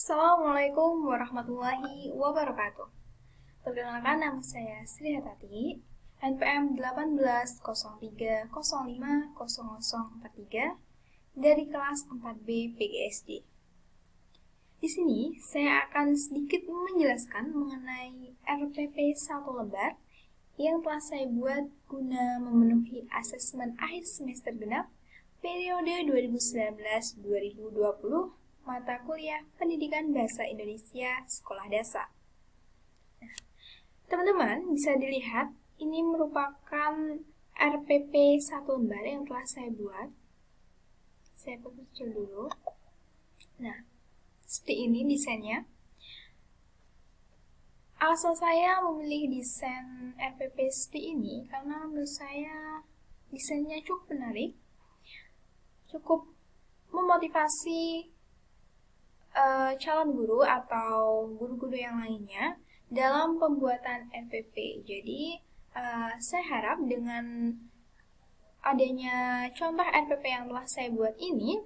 Assalamualaikum warahmatullahi wabarakatuh. Perkenalkan, nama saya Sri Hatati, NPM 1803050043 dari kelas 4B PGSD. Di sini saya akan sedikit menjelaskan mengenai RPP 1 lembar yang telah saya buat guna memenuhi asesmen akhir semester genap periode 2019-2020 mata kuliah Pendidikan Bahasa Indonesia Sekolah Dasar. Nah, teman-teman bisa dilihat ini merupakan RPP 1 lembar yang telah saya buat. Saya kecil dulu. Nah, seperti ini desainnya. Alasan saya memilih desain RPP seperti ini karena menurut saya desainnya cukup menarik, cukup memotivasi calon guru atau guru-guru yang lainnya dalam pembuatan RPP. Jadi saya harap dengan adanya contoh RPP yang telah saya buat ini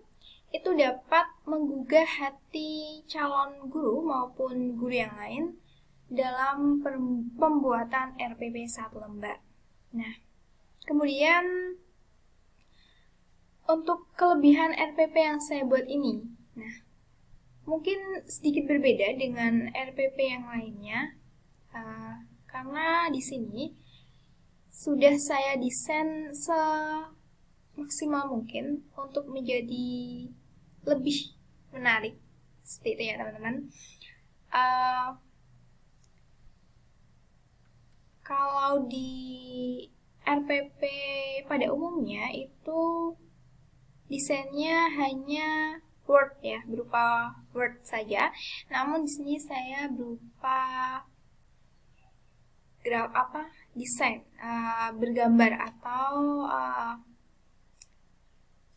itu dapat menggugah hati calon guru maupun guru yang lain dalam pembuatan RPP 1 lembar. Nah, kemudian untuk kelebihan RPP yang saya buat ini, nah mungkin sedikit berbeda dengan RPP yang lainnya, karena di sini sudah saya desain semaksimal mungkin untuk menjadi lebih menarik, seperti itu ya teman-teman. Kalau di RPP pada umumnya itu desainnya hanya Word ya, berupa Word saja. Namun di sini saya berupa desain, bergambar atau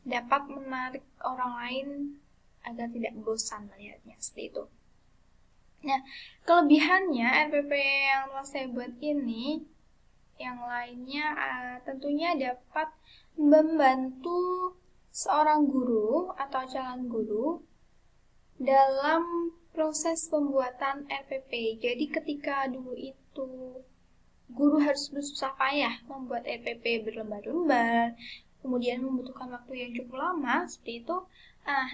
dapat menarik orang lain agar tidak bosan melihatnya, seperti itu. Nah, kelebihannya RPP yang telah saya buat ini, yang lainnya tentunya dapat membantu seorang guru atau calon guru dalam proses pembuatan RPP. Jadi ketika dulu itu guru harus bersusah payah membuat RPP berlembar-lembar, kemudian membutuhkan waktu yang cukup lama, seperti itu.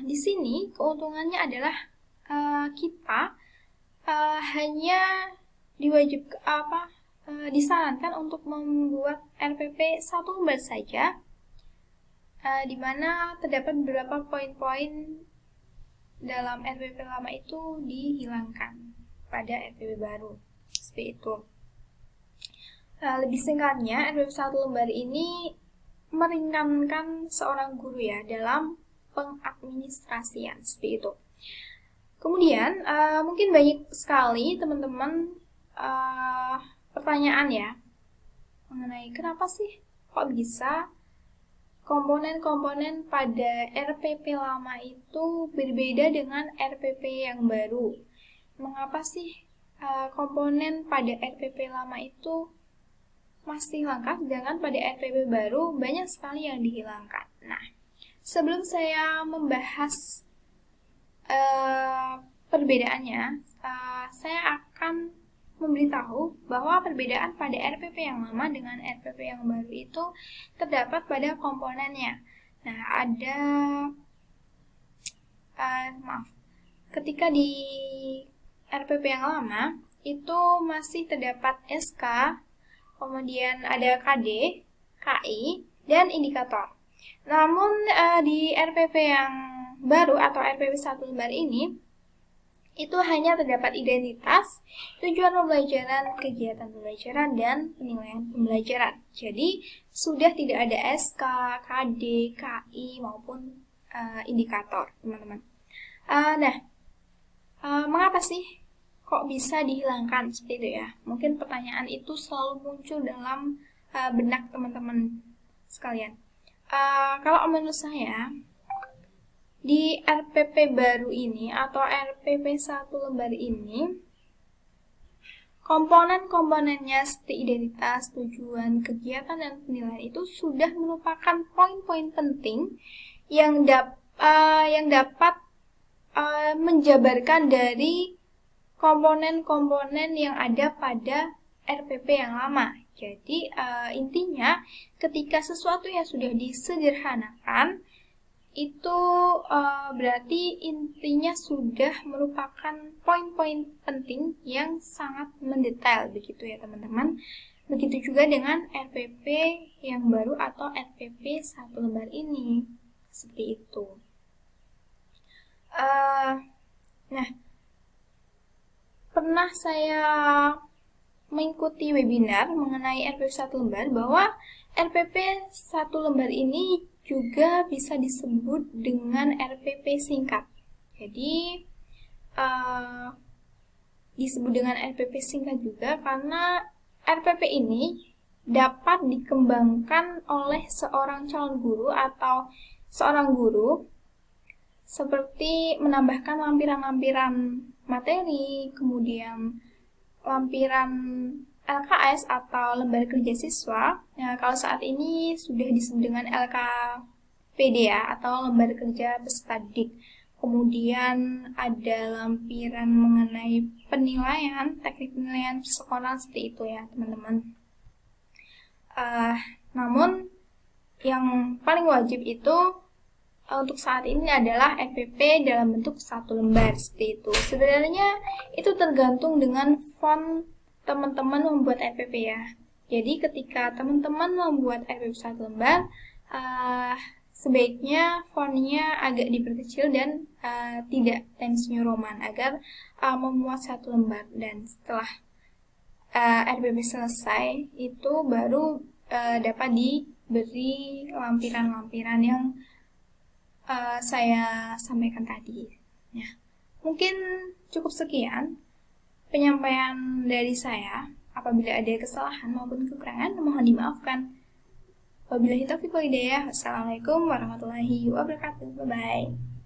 Di sini keuntungannya adalah kita hanya disarankan untuk membuat RPP 1 lembar saja, di mana terdapat beberapa poin-poin dalam RPP lama itu dihilangkan pada RPP baru, seperti itu. Lebih singkatnya, RPP 1 lembar ini meringankan seorang guru ya dalam pengadministrasian, seperti itu. Kemudian mungkin banyak sekali teman-teman pertanyaan ya mengenai kenapa sih kok bisa komponen-komponen pada RPP lama itu berbeda dengan RPP yang baru. Mengapa sih komponen pada RPP lama itu masih lengkap, sedangkan pada RPP baru banyak sekali yang dihilangkan. Nah, sebelum saya membahas perbedaannya, saya akan memberitahu bahwa perbedaan pada RPP yang lama dengan RPP yang baru itu terdapat pada komponennya. Nah, ketika di RPP yang lama itu masih terdapat SK, kemudian ada KD, KI, dan indikator. Namun di RPP yang baru atau RPP 1 lembar ini itu hanya terdapat identitas, tujuan pembelajaran, kegiatan pembelajaran, dan penilaian pembelajaran. Jadi, sudah tidak ada SK, KD, KI, maupun indikator, teman-teman. Mengapa sih kok bisa dihilangkan seperti itu ya? Mungkin pertanyaan itu selalu muncul dalam benak teman-teman sekalian. Kalau menurut saya, di RPP baru ini atau RPP 1 lembar ini, komponen-komponennya seperti identitas, tujuan, kegiatan, dan penilaian itu sudah merupakan poin-poin penting yang dapat menjabarkan dari komponen-komponen yang ada pada RPP yang lama. Jadi intinya ketika sesuatu yang sudah disederhanakan itu berarti intinya sudah merupakan poin-poin penting yang sangat mendetail begitu ya teman-teman. Begitu juga dengan RPP yang baru atau RPP 1 lembar ini. Seperti itu. Nah, pernah saya mengikuti webinar mengenai RPP 1 lembar bahwa RPP 1 lembar ini juga bisa disebut dengan RPP singkat. Jadi disebut dengan RPP singkat juga karena RPP ini dapat dikembangkan oleh seorang calon guru atau seorang guru seperti menambahkan lampiran-lampiran materi, kemudian lampiran LKS atau lembar kerja siswa. Nah, kalau saat ini sudah disebut dengan LKPD ya, atau lembar kerja peserta didik. Kemudian ada lampiran mengenai penilaian, teknik penilaian sekolah seperti itu ya teman-teman. Namun yang paling wajib itu untuk saat ini adalah RPP dalam bentuk 1 lembar seperti itu. Sebenarnya itu tergantung dengan font teman-teman membuat RPP ya. Jadi ketika teman-teman membuat RPP 1 lembar, sebaiknya fontnya agak diperkecil dan tidak Times New Roman agar memuat 1 lembar. Dan setelah RPP selesai, itu baru dapat diberi lampiran-lampiran yang saya sampaikan tadi. Ya, mungkin cukup sekian penyampaian dari saya. Apabila ada kesalahan maupun kekurangan, mohon dimaafkan. Wabillahi taufiq wal hidayah. Wassalamualaikum warahmatullahi wabarakatuh. Bye-bye.